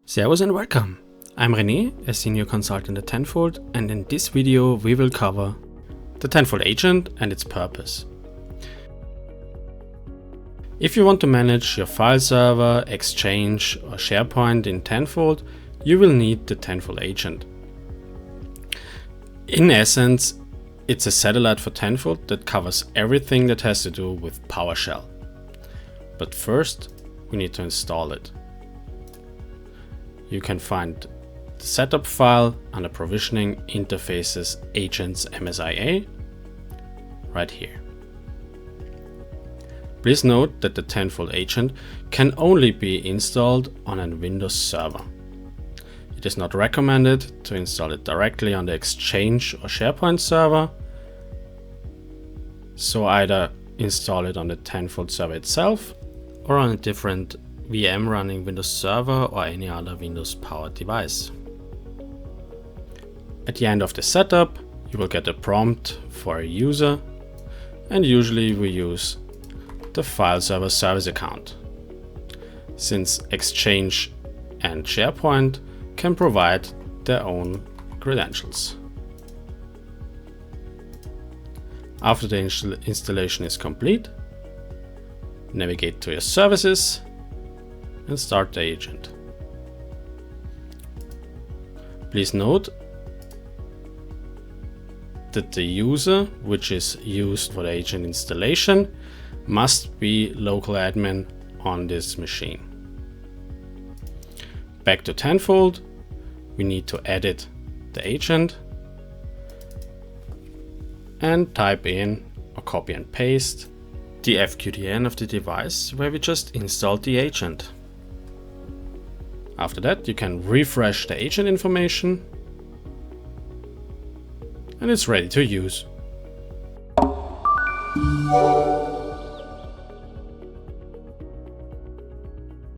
Servus and welcome! I'm René, a senior consultant at Tenfold, and in this video we will cover the Tenfold agent and its purpose. If you want to manage your file server, Exchange or SharePoint in Tenfold, you will need the Tenfold agent. In essence, it's a satellite for Tenfold that covers everything that has to do with PowerShell. But first, we need to install it. You can find the setup file under Provisioning Interfaces Agents MSIA right here. Please note that the Tenfold agent can only be installed on a Windows server. It is not recommended to install it directly on the Exchange or SharePoint server, so either install it on the Tenfold server itself or on a different VM running Windows Server or any other Windows powered device. At the end of the setup, you will get a prompt for a user, and usually we use the file server service account, since Exchange and SharePoint can provide their own credentials. After the installation is complete, navigate to your services and start the agent. Please note that the user which is used for the agent installation must be local admin on this machine. Back to Tenfold, we need to edit the agent and type in or copy and paste the FQDN of the device where we just installed the agent. After that, you can refresh the agent information and it's ready to use.